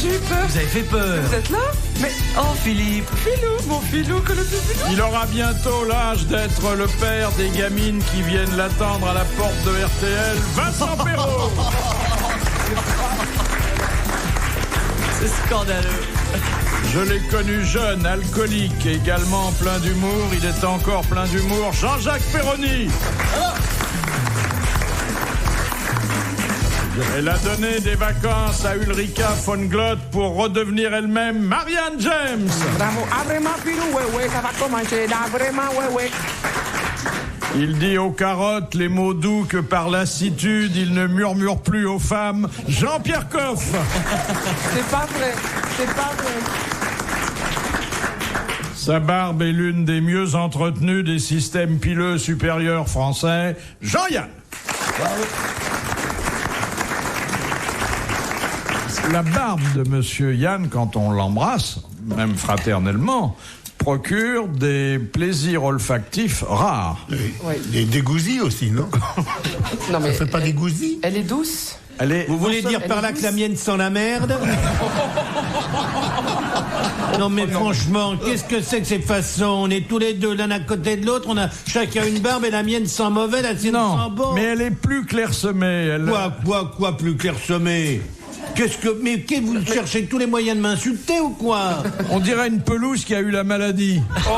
j'ai eu peur. Vous avez fait peur. Vous êtes là? Mais... Oh, Philippe. Philou, mon Philou, que le petit Philou. Il aura bientôt l'âge d'être le père des gamines qui viennent l'attendre à la porte de RTL. Vincent Perrault. C'est scandaleux. Je l'ai connu jeune, alcoolique, également plein d'humour. Il est encore plein d'humour. Jean-Jacques Perroni. Elle a donné des vacances à Ulrika von Glott pour redevenir elle-même Marianne James. Bravo, ah vraiment Philou, ouais, ça va commencer là, vraiment, ouais. Il dit aux carottes les mots doux que par lassitude il ne murmure plus aux femmes. Jean-Pierre Coff. C'est pas vrai. Sa barbe est l'une des mieux entretenues des systèmes pileux supérieurs français. Jean-Yann. Bravo. La barbe de Monsieur Yann, quand on l'embrasse, même fraternellement, procure des plaisirs olfactifs rares. Oui. Des gousis aussi, non? Non, mais ça fait pas des gousis? Elle est douce. Vous voulez dire par là que la mienne sent la merde? Non mais franchement, qu'est-ce que c'est que ces façons? On est tous les deux l'un à côté de l'autre, on a chacun une barbe et la mienne sent mauvais, la sienne sent bon. Mais elle est plus clairsemée. Quoi plus clairsemée? Mais vous cherchez tous les moyens de m'insulter ou quoi? On dirait une pelouse qui a eu la maladie. Oh,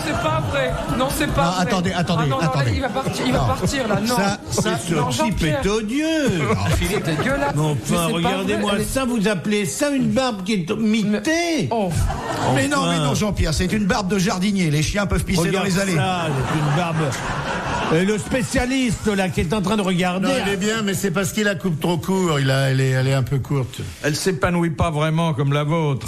c'est pas vrai. Non, c'est pas vrai. Attendez. Non, il va partir là. Non. Ce type est odieux. C'est dégueulasse. Mais enfin, regardez-moi ça, vous appelez ça une barbe qui est mitée? Mais non, Jean-Pierre, c'est une barbe de jardinier. Les chiens peuvent pisser dans les allées. Ça, c'est une barbe. Le spécialiste là qui est en train de regarder. Non, elle est bien, mais c'est parce qu'il la coupe trop court. Elle est un peu courte. Elle s'épanouit pas vraiment comme la vôtre.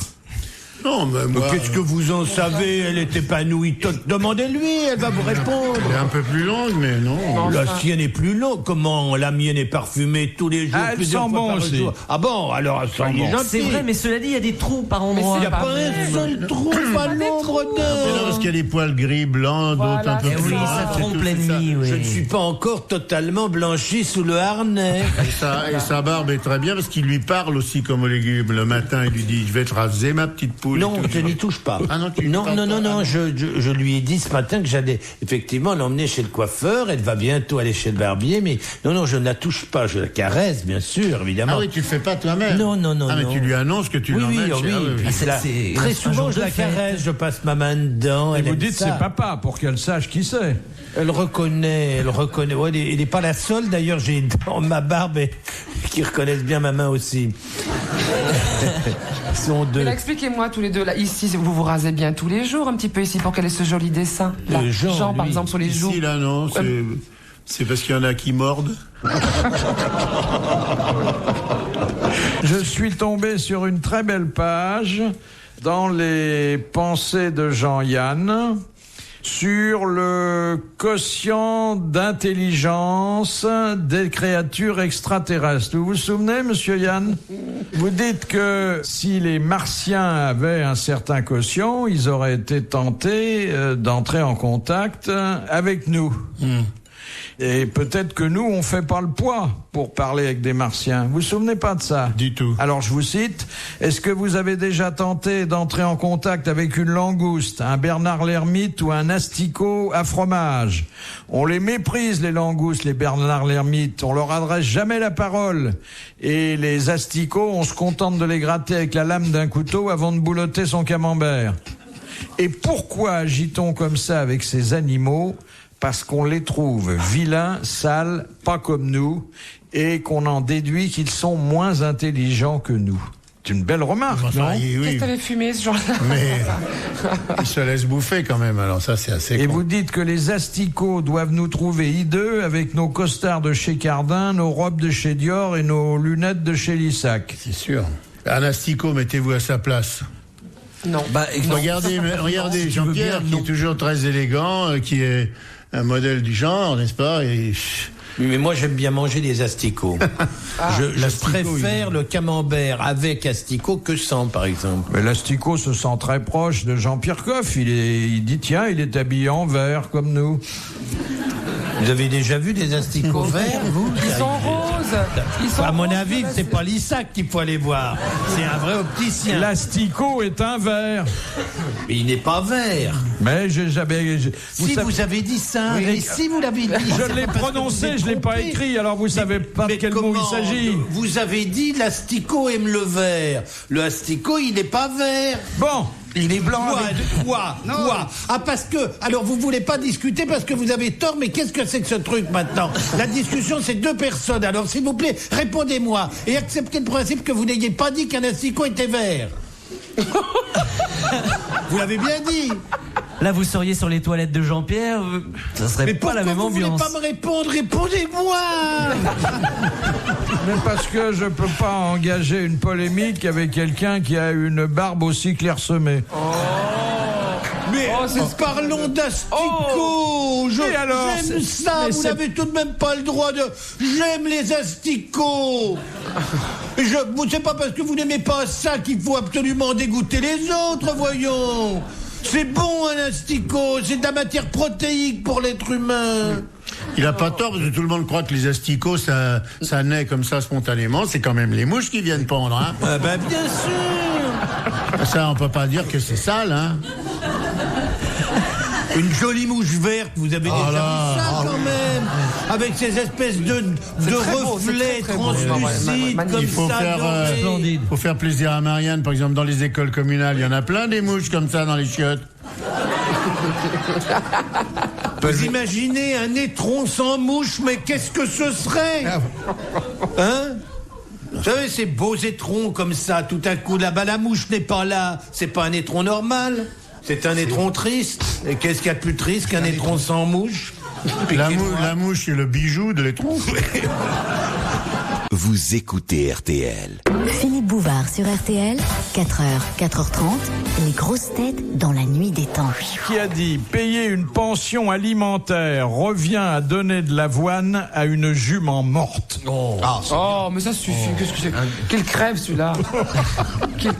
Non, mais moi... Qu'est-ce que vous en savez? Elle est épanouie. Demandez-lui, elle va vous répondre. Elle est un peu plus longue, mais non. La sienne est plus longue. Comment? La mienne est parfumée tous les jours. Elle sent bon aussi. Ah bon? Alors, ça y est gentil. C'est vrai, mais cela dit, il y a des trous par endroits. Il n'y a pas un seul trou, pas l'ombre d'un. Non, parce qu'il y a des poils gris, blancs, d'autres un peu plus. Oui, ça trompe l'ennemi, oui. Je ne suis pas encore totalement blanchi sous le harnais. Et sa barbe est très bien parce qu'il lui parle aussi comme aux légumes. Le matin, il lui dit, je vais te raser ma petite poule. Non, je n'y touche pas. Ah non, non, je lui ai dit ce matin que j'allais effectivement l'emmener chez le coiffeur. Elle va bientôt aller chez le barbier, mais non, je ne la touche pas. Je la caresse, bien sûr, évidemment. Ah oui, tu le fais pas toi-même? Non. Ah, mais tu lui annonces que tu l'emmènes chez... Très souvent, je la caresse, je passe ma main dedans. Et vous dites c'est papa pour qu'elle sache qui c'est. Elle reconnaît. Ouais, elle n'est pas la seule, d'ailleurs, j'ai dans ma barbe qui reconnaissent bien ma main aussi. Ils sont deux. Mais expliquez-moi tous les deux, là, ici, vous vous rasez bien tous les jours, un petit peu ici, pour qu'elle ait ce joli dessin. Là, Jean, par exemple, sur les joues. Ici, là, non, c'est parce qu'il y en a qui mordent. Je suis tombé sur une très belle page dans les pensées de Jean-Yann sur le quotient d'intelligence des créatures extraterrestres. Vous vous souvenez, monsieur Yann? Vous dites que si les Martiens avaient un certain quotient, ils auraient été tentés d'entrer en contact avec nous. Et peut-être que nous, on fait pas le poids pour parler avec des Martiens. Vous vous souvenez pas de ça? Du tout. Alors je vous cite, est-ce que vous avez déjà tenté d'entrer en contact avec une langouste, un Bernard l'ermite ou un asticot à fromage? On les méprise, les langoustes, les Bernard l'ermite. On leur adresse jamais la parole. Et les asticots, on se contente de les gratter avec la lame d'un couteau avant de boulotter son camembert. Et pourquoi agit-on comme ça avec ces animaux? Parce qu'on les trouve vilains, sales, pas comme nous, et qu'on en déduit qu'ils sont moins intelligents que nous. C'est une belle remarque, non? Qu'est-ce que t'avais fumé, ce genre-là? Mais ils se laissent bouffer quand même, alors ça c'est assez Et con. vous dites que les asticots doivent nous trouver hideux avec nos costards de chez Cardin, nos robes de chez Dior et nos lunettes de chez Lissac. C'est sûr. Un asticot, mettez-vous à sa place. Non. Regardez Jean-Pierre, qui est toujours très élégant, qui est un modèle du genre, n'est-ce pas? Et... Mais moi, j'aime bien manger des asticots. Je préfère le camembert avec asticot que sans, par exemple. Mais l'asticot se sent très proche de Jean-Pierre Coff. Il dit, tiens, il est habillé en vert, comme nous. Vous avez déjà vu des asticots verts, vous? Ils sont roses. À mon avis, c'est pas l'ISAC qu'il faut aller voir. C'est un vrai opticien. L'asticot est un vert. Mais il n'est pas vert. Mais j'ai jamais... Vous avez dit ça, et si vous l'avez dit... Je l'ai prononcé, je l'ai pas écrit, alors vous savez pas de quel mot il s'agit. Vous avez dit l'asticot aime le vert. Le asticot, il n'est pas vert. Bon. Il est blanc. Quoi? Ah, parce que... Alors, vous voulez pas discuter parce que vous avez tort, mais qu'est-ce que c'est que ce truc maintenant? La discussion, c'est deux personnes. Alors, s'il vous plaît, répondez-moi et acceptez le principe que vous n'ayez pas dit qu'un asticot était vert. Vous l'avez bien dit. Là, vous seriez sur les toilettes de Jean-Pierre, ça serait pas la même ambiance. Vous voulez pas me répondre? Répondez-moi. Mais parce que je peux pas engager une polémique avec quelqu'un qui a une barbe aussi clairsemée. Mais parlons d'asticots. J'aime ça. Vous n'avez tout de même pas le droit de... J'aime les asticots. C'est pas parce que vous n'aimez pas ça qu'il faut absolument dégoûter les autres, voyons. C'est bon un asticot, c'est de la matière protéique pour l'être humain. Il a pas tort parce que tout le monde croit que les asticots ça naît comme ça spontanément. C'est quand même les mouches qui viennent pondre, hein. Ah ben bien sûr. Ça on peut pas dire que c'est sale, hein. Une jolie mouche verte, vous avez déjà vu ça quand même, avec ces espèces de reflets translucides comme il faut ça. faut faire plaisir à Marianne, par exemple dans les écoles communales, il y en a plein des mouches comme ça dans les chiottes. Vous imaginez un étron sans mouche, mais qu'est-ce que ce serait? Hein? Vous savez, ces beaux étrons comme ça, tout à coup, là-bas, la mouche n'est pas là. C'est pas un étron normal. C'est un étron triste. Et qu'est-ce qu'il y a de plus triste qu'un étron sans mouche? La mouche, c'est le bijou de l'étron. Vous écoutez RTL. Philippe Bouvard sur RTL, 4h, 4h30, les grosses têtes dans la nuit des temps. Qui a dit payer une pension alimentaire revient à donner de l'avoine à une jument morte. Oh, mais ça suffit. Qu'est-ce que c'est? Quelle crève celui-là.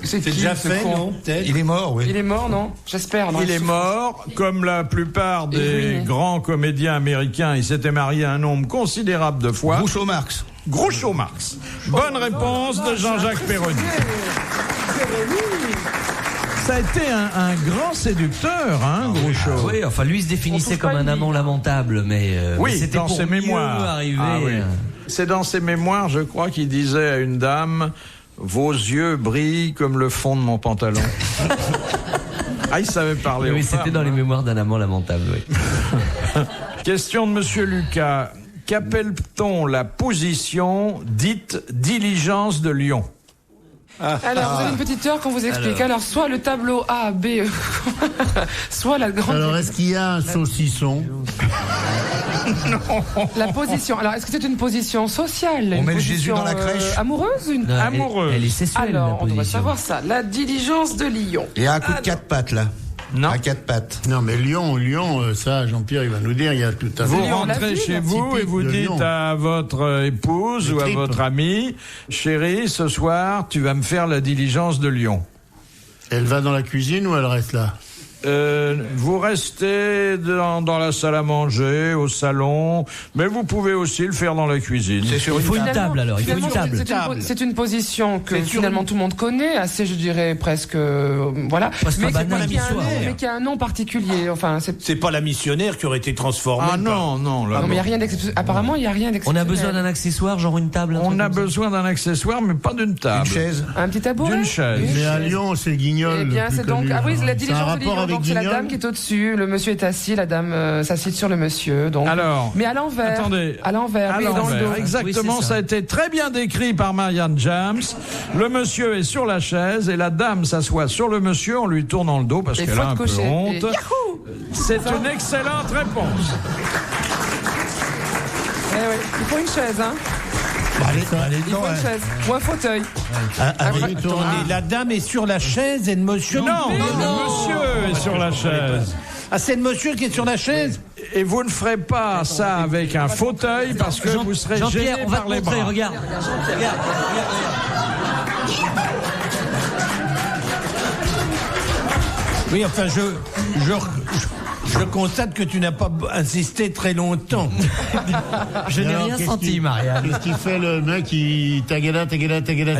C'est déjà fait, non? Il est mort, oui. Il est mort, non? J'espère, non? Il est mort, comme la plupart des grands comédiens américains. Il s'était marié un nombre considérable de fois. Groucho Marx. Groucho Marx. Bonne réponse de Jean-Jacques Perroni. Ça a été un grand séducteur, hein, Groucho. Oui, enfin, lui se définissait comme un amant lamentable, mais c'était dans pour ses mémoires. Arriver. Ah, oui. C'est dans ses mémoires, je crois, qu'il disait à une dame: vos yeux brillent comme le fond de mon pantalon. Ah, il savait parler. Oui, c'était dans les mémoires d'un amant lamentable, oui. Question de Monsieur Lucas. Qu'appelle-t-on la position dite diligence de Lyon? Alors, vous avez une petite heure qu'on vous explique. Alors, soit le tableau A, B, E, soit la grande... Alors, est-ce qu'il y a un saucisson? Non. La position. Alors, est-ce que c'est une position sociale? On met le Jésus dans la crèche? Amoureuse? Amoureuse. Elle est sexuelle, alors, la on position. doit savoir ça. La diligence de Lyon. Il y a un coup de 4 pattes, là. Non. À 4 pattes. Non, mais Lyon, ça, Jean-Pierre, il va nous dire, il y a tout à fait. Vous Lyon, la rentrez ville, chez vous et vous de dites Lyon. à votre épouse ou à votre amie: chérie, ce soir, tu vas me faire la diligence de Lyon. Elle va dans la cuisine ou elle reste là? Vous restez dans la salle à manger, au salon, mais vous pouvez aussi le faire dans la cuisine. Il faut une table, alors. Il faut une Finalement, table. c'est une position que finalement tout le monde connaît, assez, je dirais, presque, voilà. Presque Mais banal. qui a un nom particulier. Enfin, C'est pas la missionnaire qui aurait été transformée. Ah non, là, non, mais il y a rien d'exceptionnel. Apparemment, il y a rien On d'exceptionnel. a besoin d'un accessoire, genre une table. on a besoin d'un accessoire, mais pas d'une table. Une chaise. Un petit tabouret. D'une chaise. Mais à Lyon, c'est Guignol. Eh bien, le plus c'est donc... connu, Ah oui, hein. la C'est un diligence de rapport Lyon, avec donc c'est la Guignol. dame qui est au-dessus, le monsieur est assis, la dame s'assied sur le monsieur. Donc... Alors, mais à l'envers. attendez. À l'envers, À oui, dans le l'envers, dos. exactement, Oui, c'est ça. ça a été très bien décrit par Marianne James. Le monsieur est sur la chaise et la dame s'assoit sur le monsieur en lui tournant le dos parce Et qu'elle a un faute peu cochée. honte. Et yahoo! C'est une excellente réponse. Eh oui, il faut une chaise, hein. Allez, Il faut une chaise. Ou un fauteuil. Attendez, la dame est sur la chaise et le monsieur... Non, le monsieur est sur la chaise. Ah, c'est le monsieur qui est sur la chaise? Et vous ne ferez pas ça avec un fauteuil parce que vous serez Jean-Pierre, gêné on va par te les montrer, bras. regarde. Regarde. Oui, enfin, je Je constate que tu n'as pas insisté très longtemps. Je n'ai rien senti, Marianne. Qu'est-ce qu'il fait le mec qui tagada.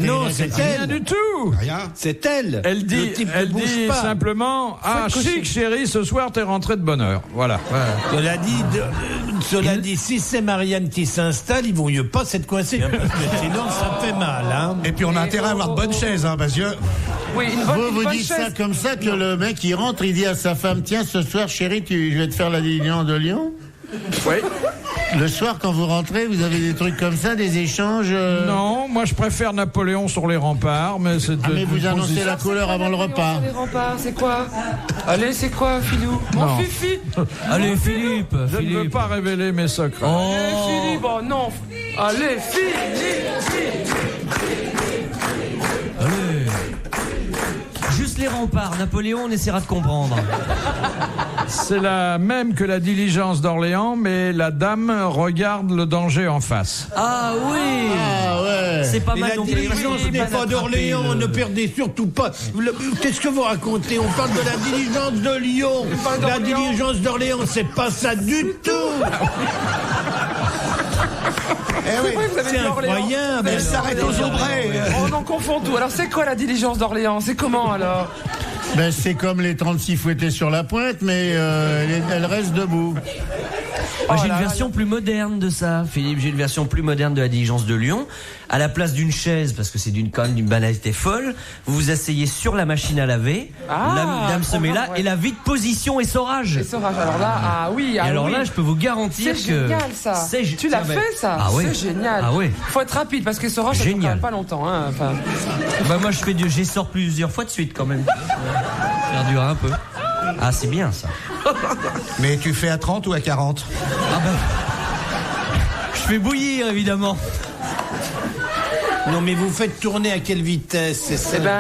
Non, c'est elle. Rien du tout. Rien. C'est elle. Elle dit pas. simplement, chic chérie, ce soir t'es rentré de bonne heure. Voilà. Cela dit, si c'est Marianne qui s'installe, il vaut mieux pas s'être coincé. Sinon, ça fait mal, hein. Et puis on a intérêt à avoir de bonnes chaises, hein, parce que... Oui, Vous dites ça comme ça que le mec il rentre, il dit à sa femme, tiens, ce soir chérie, je vais te faire la diligence de Lyon. Oui. Le soir, quand vous rentrez, vous avez des trucs comme ça, des échanges Non, moi je préfère Napoléon sur les remparts, mais c'est... mais vous annoncez la couleur avant le repas. Les remparts, c'est quoi? Allez, c'est quoi, Philou? Mon Fifi. Allez, Philippe. Je ne veux pas révéler mes secrets. Allez, Philippe, oh non. Allez, Philippe. Juste les remparts. Napoléon, on essaiera de comprendre. C'est la même que la diligence d'Orléans, mais la dame regarde le danger en face. Ah oui. Ah ouais. C'est pas Et mal. la donc diligence n'est pas d'Orléans, ne perdez surtout pas. Qu'est-ce que vous racontez? On parle de la diligence de Lyon. La diligence d'Orléans, c'est pas ça du tout. C'est incroyable. Elle s'arrête aux Aubrais. On en confond tout. Alors, c'est quoi la diligence d'Orléans? C'est comment, alors? Ben, c'est comme les 36 fouettés sur la pointe, mais elle reste debout. Moi, j'ai une version plus moderne de ça, Philippe. J'ai une version plus moderne de la diligence de Lyon. À la place d'une chaise, parce que c'est quand même d'une banalité folle, vous vous asseyez sur la machine à laver, la dame se met là, et la vide position essorage. Essorage, alors là, et alors là, je peux vous garantir que... C'est génial, ça. Tu l'as fait, ça? Ah oui. C'est génial. Ah oui. Faut être rapide, parce que essorage, ça dure quand même pas longtemps. Hein. Enfin... moi, j'essore plusieurs fois de suite, quand même. Ça dure un peu. Ah, c'est bien, ça. Mais tu fais à 30 ou à 40? Ah ben... Je fais bouillir, évidemment. Non, mais vous faites tourner à quelle vitesse?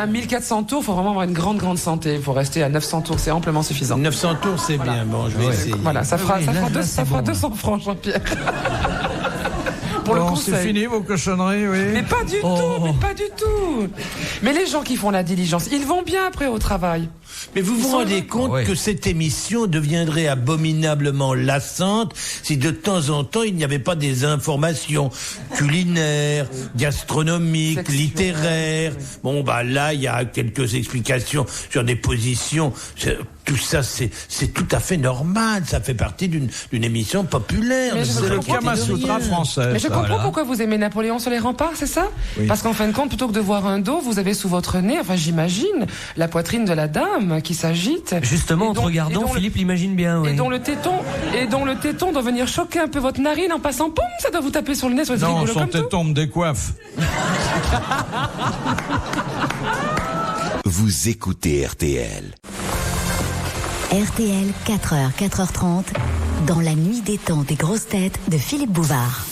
1400 tours, faut vraiment avoir une grande santé. Il faut rester à 900 tours, c'est amplement suffisant. 900 tours, c'est bien. Bon, je vais essayer. Voilà, ça fera 200 francs, Jean-Pierre. Pour le conseil. C'est fini vos cochonneries, oui. Mais pas du tout, mais pas du tout. Mais les gens qui font la diligence, ils vont bien après au travail. Mais vous vous rendez compte que cette émission deviendrait abominablement lassante si de temps en temps il n'y avait pas des informations culinaires, gastronomiques, littéraires. Bon, bah là, il y a quelques explications sur des positions. Tout ça, c'est tout à fait normal. Ça fait partie d'une émission populaire. C'est le Kama Sutra français. Mais je comprends pourquoi vous aimez Napoléon sur les remparts, c'est ça? Oui. Parce qu'en fin de compte, plutôt que de voir un dos, vous avez sous votre nez, enfin j'imagine, la poitrine de la dame qui s'agite. Justement, en te regardant, Philippe l'imagine bien. Oui. Et dont le téton doit venir choquer un peu votre narine en passant, poum, ça doit vous taper sur le nez. Non, son téton me décoiffe. Vous écoutez RTL. RTL, 4h, 4h30, dans la nuit des temps des grosses têtes de Philippe Bouvard.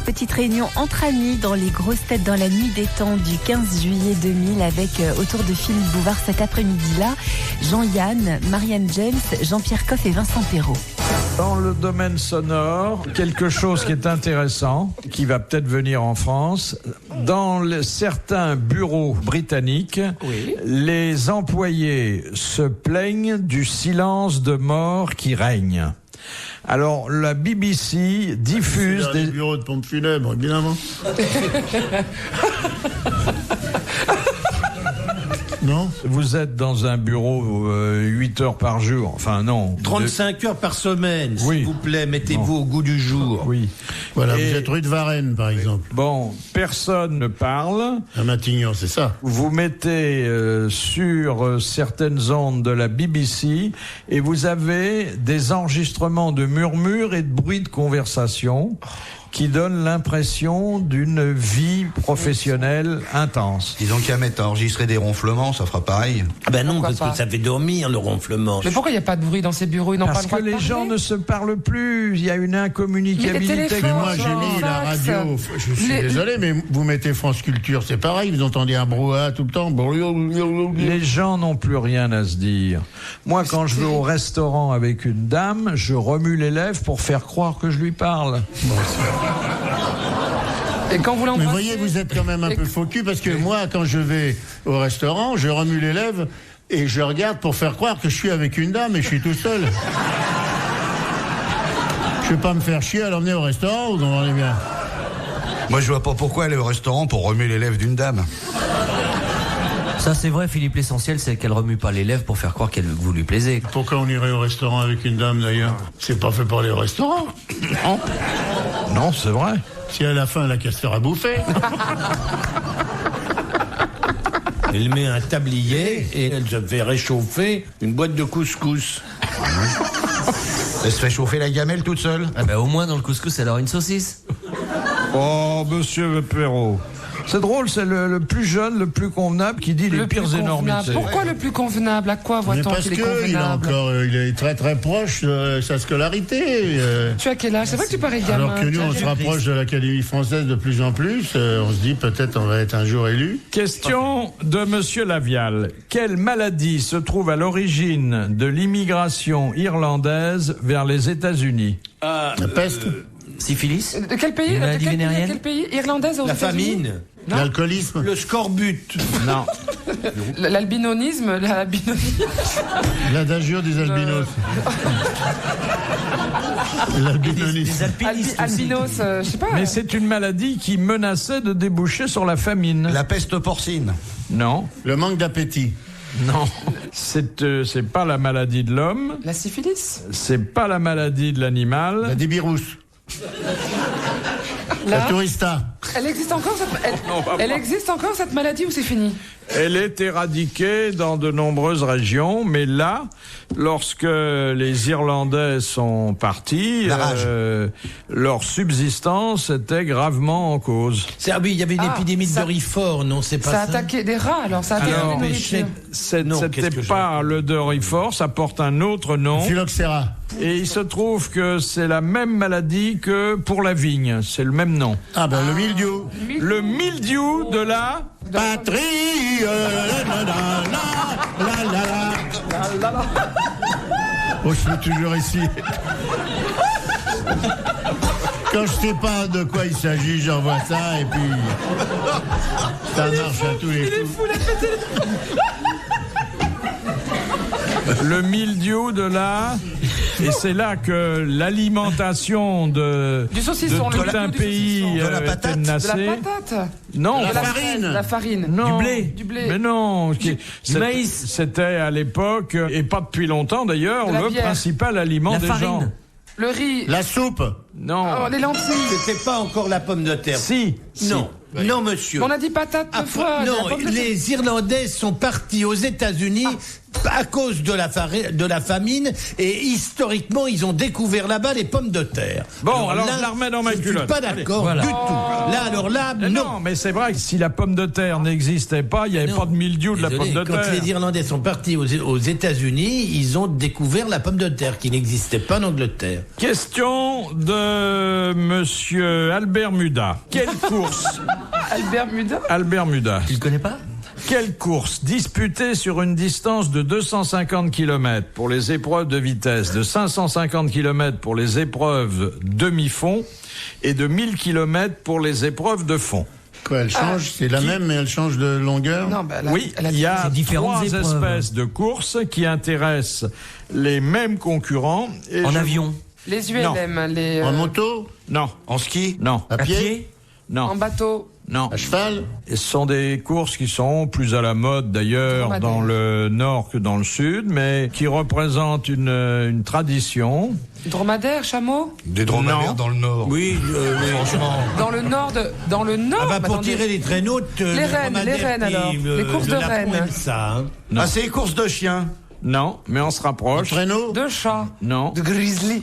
Petite réunion entre amis dans les grosses têtes dans la nuit des temps du 15 juillet 2000 avec autour de Philippe Bouvard cet après-midi-là, Jean-Yann, Marianne James, Jean-Pierre Coff et Vincent Perrault. Dans le domaine sonore, quelque chose qui est intéressant, qui va peut-être venir en France, dans certains bureaux britanniques, les employés se plaignent du silence de mort qui règne. Alors, la BBC diffuse des bureaux de pompes funèbres, évidemment. Non. Vous êtes dans un bureau 8 heures par jour. Enfin, non. 35 heures par semaine, s'il vous plaît. Mettez-vous au goût du jour. Oui. Voilà, vous êtes rue de Varennes, par exemple. Bon, personne ne parle. À Matignon, c'est ça. Vous mettez sur certaines ondes de la BBC et vous avez des enregistrements de murmures et de bruits de conversation qui donnent l'impression d'une vie professionnelle intense. Disons qu'il y a mettre à enregistrer des ronflements, ça fera pareil. Ben non, parce que ça fait dormir le ronflement. Mais pourquoi il n'y a pas de bruit dans ces bureaux? Ils n'ont pas le droit de parler. Parce que les gens ne se parlent plus. Il y a une incommunicabilité. Mais moi, j'ai mis la radio. Je suis désolé, mais vous mettez France Culture, c'est pareil. Vous entendez un brouhaha tout le temps. Les gens n'ont plus rien à se dire. Moi, quand je vais au restaurant avec une dame, je remue les lèvres pour faire croire que je lui parle. Et quand vous l'embrassez... Mais voyez, vous êtes quand même un peu faux cul, parce que moi, quand je vais au restaurant, je remue les lèvres et je regarde pour faire croire que je suis avec une dame et je suis tout seul. Je vais pas me faire chier à l'emmener au restaurant, vous comprenez bien. Moi, je vois pas pourquoi aller au restaurant pour remuer les lèvres d'une dame. Ça, c'est vrai, Philippe, l'essentiel, c'est qu'elle remue pas les lèvres pour faire croire que vous lui plaisez. Pourquoi on irait au restaurant avec une dame, d'ailleurs? C'est pas fait pour aller au restaurant. Non, non, c'est vrai. Si à la fin, elle a qu'à se faire à bouffer. Elle met un tablier et elle se fait réchauffer une boîte de couscous. Elle se fait chauffer la gamelle toute seule. Ah bah, au moins, dans le couscous, elle aura une saucisse. Oh, monsieur Perrault. C'est drôle, c'est le plus jeune, le plus convenable qui dit les pires énormités. Pourquoi le plus convenable? À quoi voit-on qu'il est convenable? Il est très très proche de sa scolarité. Tu as quel âge? C'est vrai que tu parais gamin. Alors que nous, on se rapproche de l'Académie française de plus en plus. On se dit peut-être on va être un jour élu. Question de monsieur Lavial. Quelle maladie se trouve à l'origine de l'immigration irlandaise vers les États-Unis? La peste. Syphilis? De quel pays? Une maladie vénérienne? Quel pays? Irlandaise aux La États-Unis? famine. L'alcoolisme. Le scorbut. Non. L'albinonisme? L'adagio des albinos. L'albinonisme. Albinos, je sais pas. Mais c'est une maladie qui menaçait de déboucher sur la famine. La peste porcine. Non. Le manque d'appétit. Non. C'est pas la maladie de l'homme. La syphilis? C'est pas la maladie de l'animal. La débirrousse. La tourista. Elle existe encore elle existe encore cette maladie ou c'est fini? Elle est éradiquée dans de nombreuses régions, mais là, lorsque les Irlandais sont partis, leur subsistance était gravement en cause. Oui, il y avait une épidémie de Doryphore, non, c'est pas ça? Ça a attaqué des rats, alors ça a attaqué la nourriture. C'était pas le Doryphore, ça porte un autre nom. Phylloxéra. Et il se trouve que c'est la même maladie que pour la vigne, c'est le même nom. Ah ben le mildiou. Le mildiou de la... Patrie. Oh, je suis toujours ici. Quand je sais pas de quoi il s'agit, j'envoie ça et puis ça marche à tous les coups. Le mildiou de la... Et c'est là que l'alimentation de tout un pays était menacée. De la patate? Non. La farine. Non. Du blé. Mais non. Du maïs. C'était à l'époque, et pas depuis longtemps d'ailleurs, le principal aliment des gens. Le riz. La soupe. Non. Oh, les lentilles. C'était pas encore la pomme de terre. Si. Non. Non, monsieur. On a dit patate deux fois. Non, les Irlandais sont partis aux États-Unis à cause de la famine et historiquement, ils ont découvert là-bas les pommes de terre. Bon, alors je la remets dans ma culotte. Je suis pas d'accord du tout. Là, non, mais c'est vrai que si la pomme de terre n'existait pas, il n'y avait pas de mildiou de la pomme de terre. Quand les Irlandais sont partis aux États-Unis, ils ont découvert la pomme de terre qui n'existait pas en Angleterre. Question de monsieur Albert Muda. Quelle course? Albert Muda. Tu le connais pas? Quelle course disputée sur une distance de 250 km pour les épreuves de vitesse, de 550 km pour les épreuves demi-fond et de 1000 km pour les épreuves de fond? Quoi, elle change? C'est la même, mais elle change de longueur? Non, oui, il y a trois espèces de courses qui intéressent les mêmes concurrents. Et en avion? Les ULM, En moto? Non. En ski? Non. À pied? Non. En bateau? Non. À cheval? Et ce sont des courses qui sont plus à la mode d'ailleurs dans le nord que dans le sud, mais qui représentent une tradition. Dromadaire, chameau? Des dromadaires dans le nord. Oui, franchement. Dans le nord? Ah bah pour tirer les traîneaux, les rennes alors. Les courses de rennes. Ça, hein. Ah, c'est les courses de chiens. Non, mais on se rapproche. Traîneau? De chat? Non. De grizzly?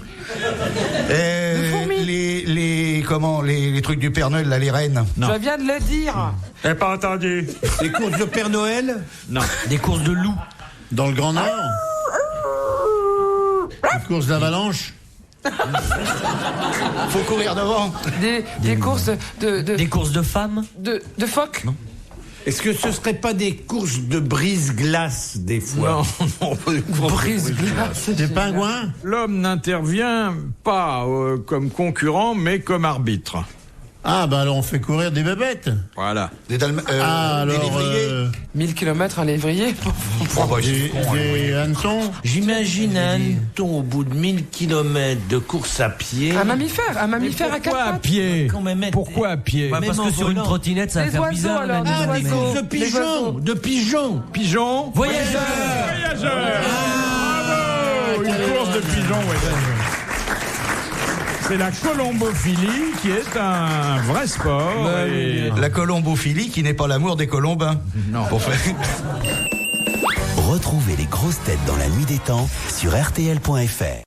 De fourmis? Les trucs du Père Noël, là, les rennes. Non. Je viens de le dire. J'ai pas entendu. Les courses de Père Noël? Non. Des courses de loups? Dans le Grand Nord? Les courses d'avalanche? Faut courir devant. Des courses Des courses de femmes? de phoques? Non. Est-ce que ce serait pas des courses de brise-glace des fois? Non, Brise-glace. Des pingouins? L'homme n'intervient pas comme concurrent, mais comme arbitre. Ah, bah alors on fait courir des bébêtes. Voilà. Des des lévriers. 1000 km un lévrier. Des hannetons. J'imagine un hanneton au bout de 1000 km de course à pied. Un mammifère à quatre Pourquoi à pattes. pied Quand même Pourquoi à pied Parce que sur une trottinette, ça va Les faire oiseaux, bizarre. alors, un des animal, oiseaux. mais- de pigeons, de pigeons. Pigeon. Voyageurs. Bravo. Une course de pigeons, C'est la colombophilie qui est un vrai sport. Et... La colombophilie qui n'est pas l'amour des colombins. Non. Pour faire... Retrouvez les grosses têtes dans la nuit des temps sur RTL.fr.